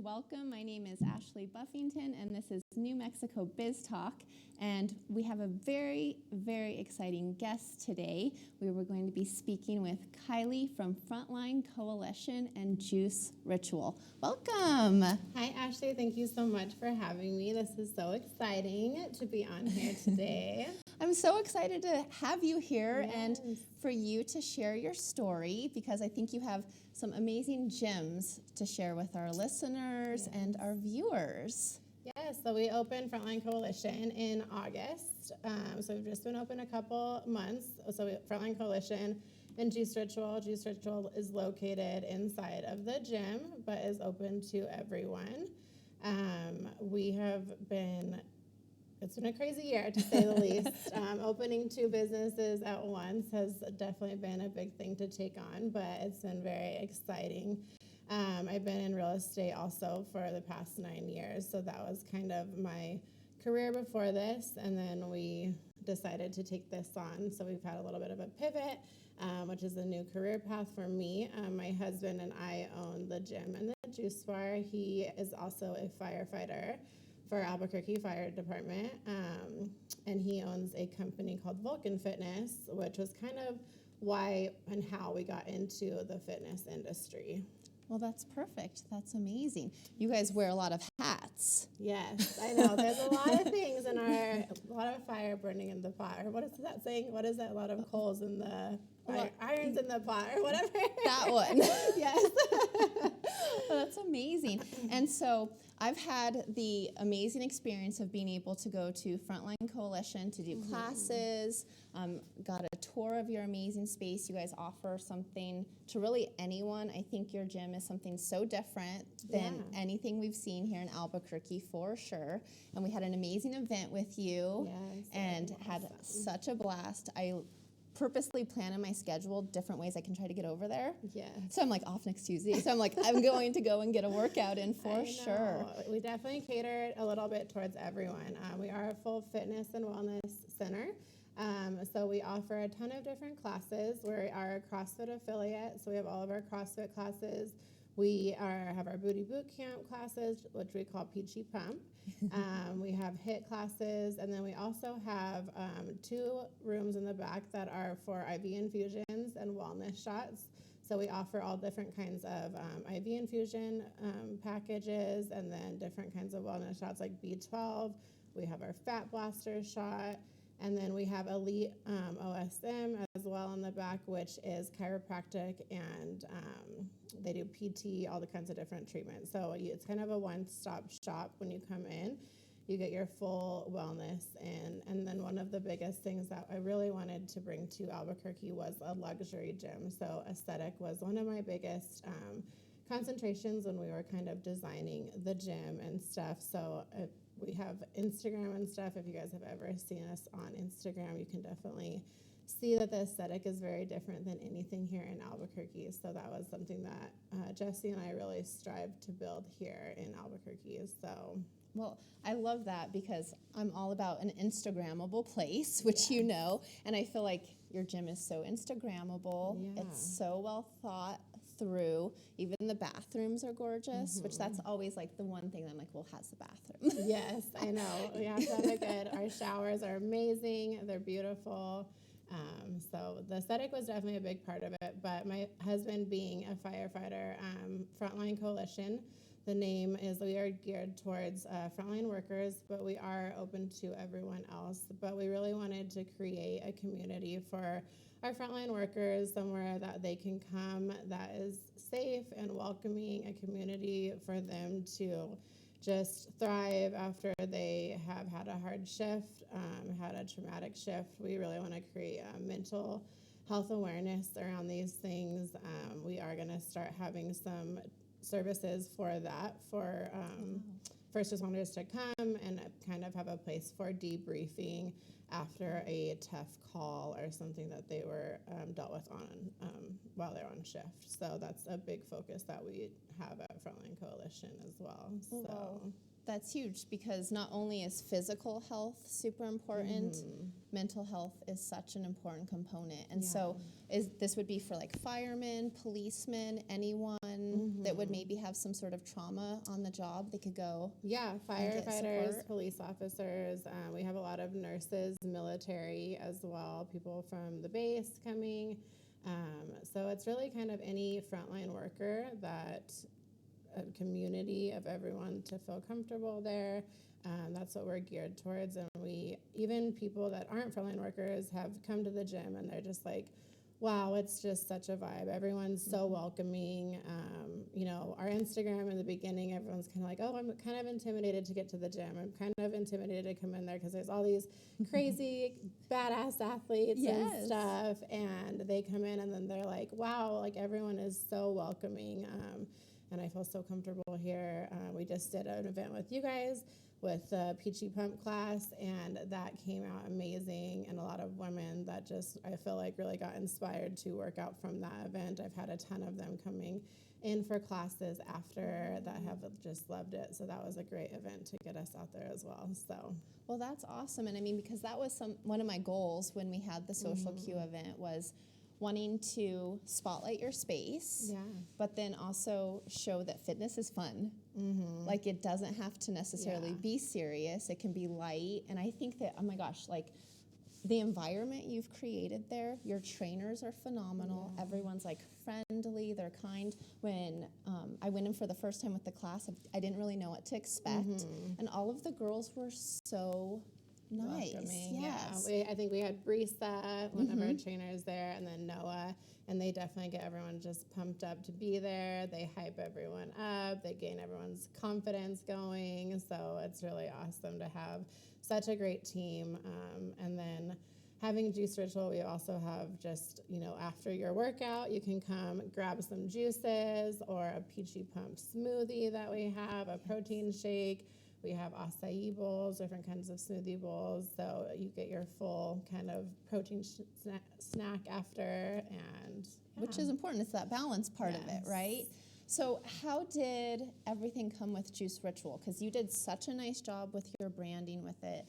welcome. My name is Ashley Buffington, and this is New Mexico Nmbiztalk. And we have a very, very exciting guest today. We were going to be speaking with Kyleigh from Frontline Coalition and Juice Ritual. Welcome. Hi, Ashley. Thank you so much for having me. This is so exciting to be on here today. I'm so excited to have you here Yes. and for you to share your story, because I think you have some amazing gems to share with our listeners and our viewers. Yes, so we opened Frontline Coalition in August. So we've just been open a couple months. Frontline Coalition and Juice Ritual. Juice Ritual is located inside of the gym, but is open to everyone. It's been a crazy year, to say the least. Opening two businesses at once has definitely been a big thing to take on, but it's been very exciting. I've been in real estate also for the past 9 years, so that was kind of my career before this, and then we decided to take this on. So we've had a little bit of a pivot, which is a new career path for me. My husband and I own the gym and the juice bar. He is also a firefighter for Albuquerque Fire Department, and he owns a company called Vulcan Fitness, which was kind of why and how we got into the fitness industry. Well, that's perfect. That's amazing. You guys wear a lot of hats. Yes, I know. There's a lot of things a lot of fire burning in the pot. Or what is that saying? What is that? A lot of coals in the irons in the pot, or whatever. That one. Yes. Well, that's amazing. And so I've had the amazing experience of being able to go to Frontline Coalition to do classes, got a tour of your amazing space. You guys offer something to really anyone. I think your gym is something so different than anything we've seen here in Albuquerque, for sure. And we had an amazing event with you and had such a blast. I purposely plan in my schedule different ways I can try to get over there. Yeah. So I'm like off next Tuesday. So I'm like, I'm going to go and get a workout in for sure. We definitely cater a little bit towards everyone. We are a full fitness and wellness center. So we offer a ton of different classes. We are a CrossFit affiliate, so we have all of our CrossFit classes. We have our booty boot camp classes, which we call Peachy Pump. We have HIIT classes, and then we also have 2 rooms in the back that are for IV infusions and wellness shots. So we offer all different kinds of IV infusion packages, and then different kinds of wellness shots like B12. We have our Fat Blaster shot. And then we have Elite OSM as well in the back, which is chiropractic, and they do PT, all the kinds of different treatments. So it's kind of a one-stop shop when you come in. You get your full wellness. And then one of the biggest things that I really wanted to bring to Albuquerque was a luxury gym. So aesthetic was one of my biggest concentrations when we were kind of designing the gym and stuff. So we have Instagram and stuff. If you guys have ever seen us on Instagram, you can definitely see that the aesthetic is very different than anything here in Albuquerque. So that was something that Jesse and I really strive to build here in Albuquerque. So, well, I love that, because I'm all about an Instagrammable place, which you know, and I feel like your gym is so Instagrammable. Yeah. It's so well thought through. Even the bathrooms are gorgeous, which that's always like the one thing that I'm like, well, how's the bathroom? Yes, I know. We have to have it good. Our showers are amazing. They're beautiful. So the aesthetic was definitely a big part of it. But my husband being a firefighter, Frontline Coalition, the name is, we are geared towards frontline workers, but we are open to everyone else. But we really wanted to create a community for our frontline workers, somewhere that they can come that is safe and welcoming, a community for them to just thrive after they have had a hard shift, had a traumatic shift. We really want to create a mental health awareness around these things. We are going to start having some services for that, for first responders to come and kind of have a place for debriefing after a tough call or something that they were dealt with on while they're on shift. So that's a big focus that we have at Frontline Coalition as well. So That's huge, because not only is physical health super important, mental health is such an important component. And so this would be for like firemen, policemen, anyone that would maybe have some sort of trauma on the job, they could go. Yeah, firefighters, police officers. We have a lot of nurses, military as well, people from the base coming. So it's really kind of any frontline worker that a community of everyone to feel comfortable there. That's what we're geared towards. And even people that aren't frontline workers have come to the gym and they're just like, wow, it's just such a vibe. Everyone's so welcoming. Our Instagram in the beginning, everyone's kind of like, oh, I'm kind of intimidated to get to the gym. I'm kind of intimidated to come in there because there's all these crazy, badass athletes and stuff. And they come in and then they're like, wow, like everyone is so welcoming. And I feel so comfortable here. We just did an event with you guys with the Peachy Pump class, and that came out amazing. And a lot of women that I feel like really got inspired to work out from that event. I've had a ton of them coming in for classes after that have just loved it. So that was a great event to get us out there as well. So, well, that's awesome. And I mean, because that was one of my goals when we had the Social Q event was wanting to spotlight your space, but then also show that fitness is fun. Like, it doesn't have to necessarily be serious. It can be light. And I think that, oh my gosh, like the environment you've created there, your trainers are phenomenal. Everyone's like friendly, they're kind. When I went in for the first time with the class, I didn't really know what to expect. And all of the girls were so nice. Welcoming. I think we had Brisa, one of our trainers there, and then Noah, and they definitely get everyone just pumped up to be there. They hype everyone up. They gain everyone's confidence going. So it's really awesome to have such a great team. And then having Juice Ritual, we also have just, after your workout, you can come grab some juices or a Peachy Pump smoothie that we have, a protein shake. We have acai bowls, different kinds of smoothie bowls, so you get your full kind of protein snack after, and which is important. It's that balance part of it, right? So how did everything come with Juice Ritual? Because you did such a nice job with your branding with it.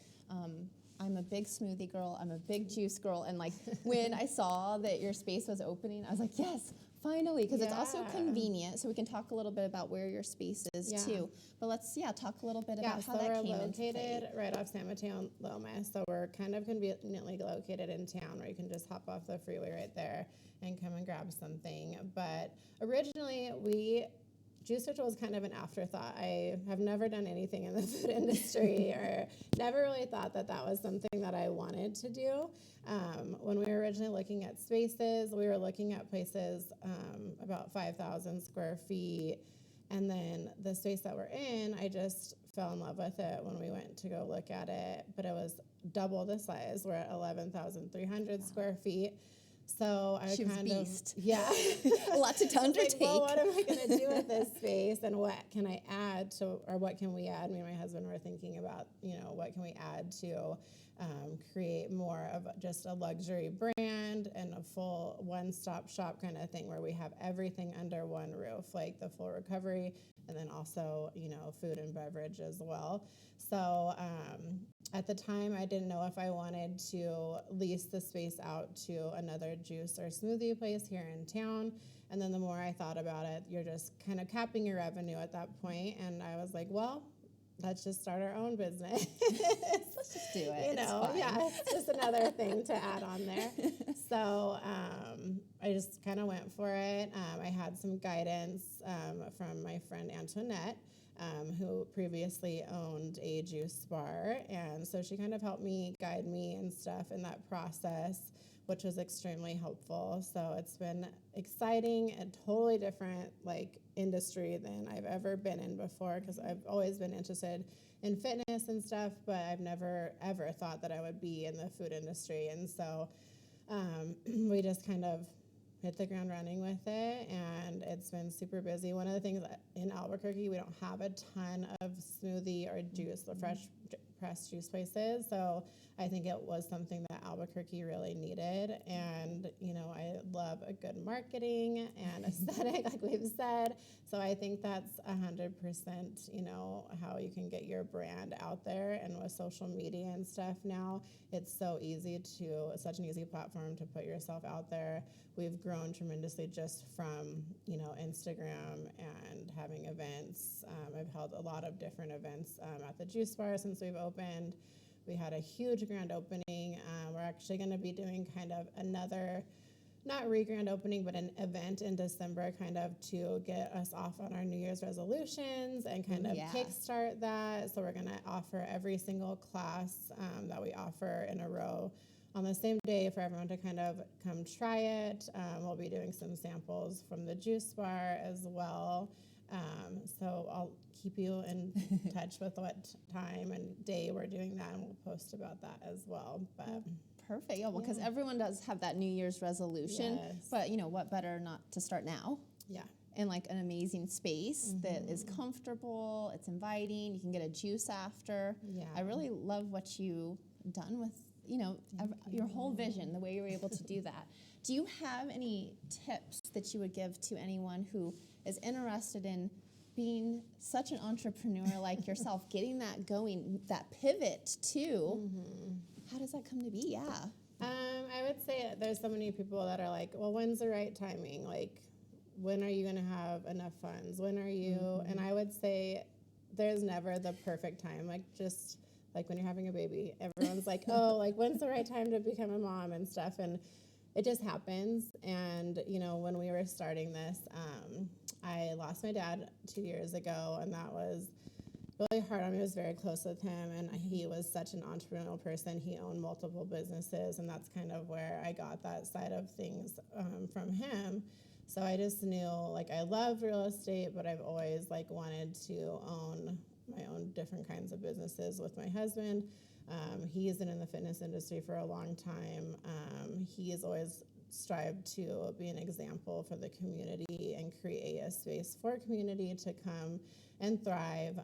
I'm a big smoothie girl. I'm a big juice girl. And like when I saw that your space was opening, I was like, yes, finally, because it's also convenient. So we can talk a little bit about where your space is too. But let's talk a little bit about how that came into play. We're located right off San Mateo and Loma. So we're kind of conveniently located in town where you can just hop off the freeway right there and come and grab something. But originally Juice Ritual was kind of an afterthought. I have never done anything in the food industry or never really thought that was something that I wanted to do. When we were originally looking at spaces, we were looking at places about 5,000 square feet. And then the space that we're in, I just fell in love with it when we went to go look at it. But it was double the size. We're at 11,300 square feet. So I she was kind a beast. of, a lot to undertake. Like, well, what am I going to do with this space, and what can I add to, or what can we add? Me and my husband were thinking about, what can we add to create more of just a luxury brand and a full one-stop shop kind of thing where we have everything under one roof, like the full recovery, and then also, food and beverage as well. So at the time, I didn't know if I wanted to lease the space out to another juice or smoothie place here in town. And then the more I thought about it, you're just kind of capping your revenue at that point. And I was like, well, let's just start our own business. Let's just do it. It's just another thing to add on there. So I just kind of went for it. I had some guidance from my friend Antoinette, who previously owned a juice bar. And so she kind of helped me, guide me and stuff in that process, which was extremely helpful. So it's been exciting and totally different industry than I've ever been in before, because I've always been interested in fitness and stuff, but I've never ever thought that I would be in the food industry. And so we just kind of hit the ground running with it, and it's been super busy. One of the things in Albuquerque, we don't have a ton of smoothie or juice, or fresh press juice places. So I think it was something that Albuquerque really needed. And, you know, I love a good marketing and aesthetic, like we've said. So I think that's 100%, you know, how you can get your brand out there. And with social media and stuff now, it's such an easy platform to put yourself out there. We've grown tremendously just from, you know, Instagram and having events. I've held a lot of different events at the juice bar since we've opened. We had a huge grand opening. We're actually going to be doing kind of another, not re-grand opening, but an event in December kind of to get us off on our New Year's resolutions and kind of kickstart that. So we're going to offer every single class that we offer in a row on the same day for everyone to kind of come try it. We'll be doing some samples from the juice bar as well. So I'll keep you in touch with what time and day we're doing that, and we'll post about that as well. But perfect. Yeah, well, because everyone does have that New Year's resolution, but you know, what better not to start now? Yeah. In like an amazing space that is comfortable, it's inviting, you can get a juice after. Yeah. I really love what you've done with, you know, your whole vision, the way you were able to do that. Do you have any tips that you would give to anyone who is interested in being such an entrepreneur like yourself, getting that going, that pivot too? How does that come to be? Yeah. I would say there's so many people that are like, well, when's the right timing? Like, when are you going to have enough funds? When are you? And I would say there's never the perfect time. Like, just like when you're having a baby, everyone's like, oh, like, when's the right time to become a mom and stuff? And it just happens. And, you know, when we were starting this, I lost my dad 2 years ago, and that was really hard on me. I was very close with him, and he was such an entrepreneurial person. He owned multiple businesses, and that's kind of where I got that side of things from him. So I just knew, like, I love real estate, but I've always, like, wanted to own my own different kinds of businesses with my husband. He's been in the fitness industry for a long time. He has always strived to be an example for the community and create a space for community to come and thrive.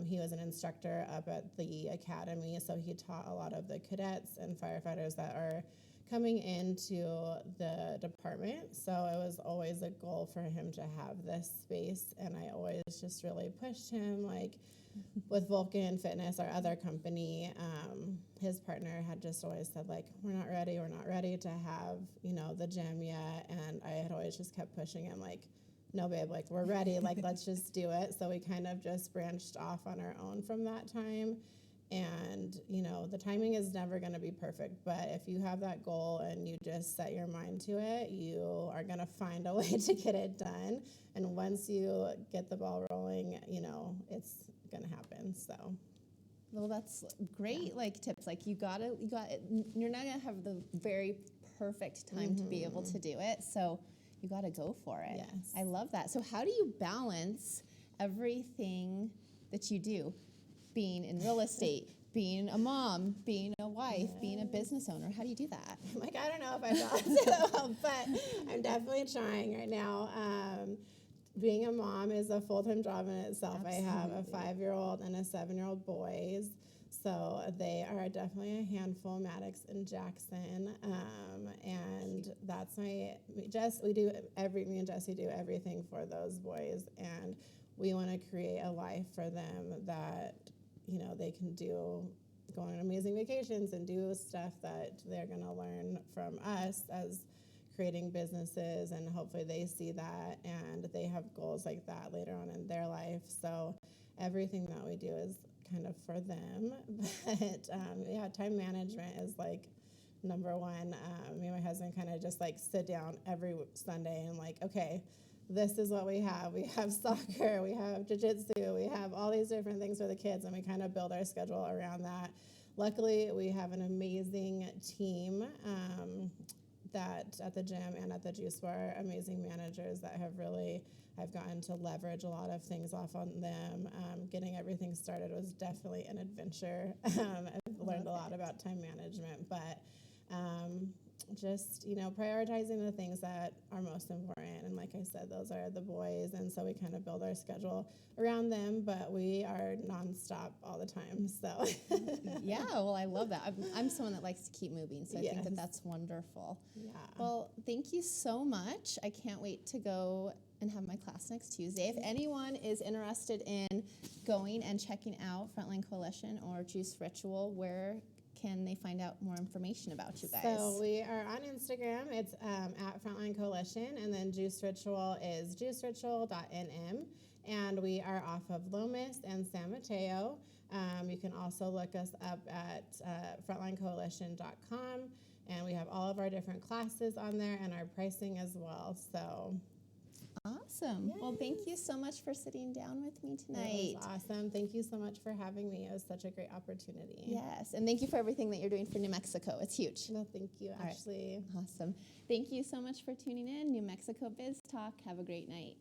He was an instructor up at the academy, so he taught a lot of the cadets and firefighters that are coming into the department. So it was always a goal for him to have this space, and I always just really pushed him, like, with Vulcan Fitness, our other company, his partner had just always said, like, we're not ready to have, you know, the gym yet. And I had always just kept pushing him, like, no, babe, like, we're ready, like, let's just do it. So we kind of just branched off on our own from that time. And, you know, the timing is never going to be perfect, but if you have that goal and you just set your mind to it, you are going to find a way to get it done. And once you get the ball rolling, you know, it's going to happen. So, well, that's great. Like, tips, like, you're not going to have the very perfect time to be able to do it. So you got to go for it. Yes. I love that. So how do you balance everything that you do? Being in real estate, being a mom, being a wife, being a business owner. How do you do that? Like, I don't know if I balance it well, but I'm definitely trying right now. Being a mom is a full-time job in itself. Absolutely. I have a 5-year-old and a 7-year-old boys, so they are definitely a handful, Maddox and Jackson. And that's me and Jesse do everything for those boys, and we want to create a life for them that, you know, they can do, go on amazing vacations and do stuff that they're going to learn from us as creating businesses, and hopefully they see that and they have goals like that later on in their life. So everything that we do is kind of for them. But yeah, time management is like number one. Me and my husband kind of just like sit down every Sunday and like, okay, this is what we have. We have soccer, we have jiu-jitsu, we have all these different things for the kids, and we kind of build our schedule around that. Luckily, we have an amazing team that at the gym and at the juice bar, amazing managers that I've gotten to leverage a lot of things off on them. Getting everything started was definitely an adventure. I've learned a lot about time management, but just, prioritizing the things that are most important. And like I said, those are the boys. And so we kind of build our schedule around them, but we are nonstop all the time. So Yeah, well, I love that. I'm someone that likes to keep moving, so I think that that's wonderful. Yeah. Well, thank you so much. I can't wait to go and have my class next Tuesday. If anyone is interested in going and checking out Frontline Coalition or Juice Ritual, where can they find out more information about you guys? So we are on Instagram. It's at Frontline Coalition, and then Juice Ritual is juiceritual.nm, and we are off of Lomas and San Mateo. You can also look us up at frontlinecoalition.com, and we have all of our different classes on there and our pricing as well. So awesome. Yes. Well, thank you so much for sitting down with me tonight. It was awesome. Thank you so much for having me. It was such a great opportunity. Yes, and thank you for everything that you're doing for New Mexico. It's huge. No, thank you, Ashley. Right. Awesome. Thank you so much for tuning in. New Mexico Biz Talk. Have a great night.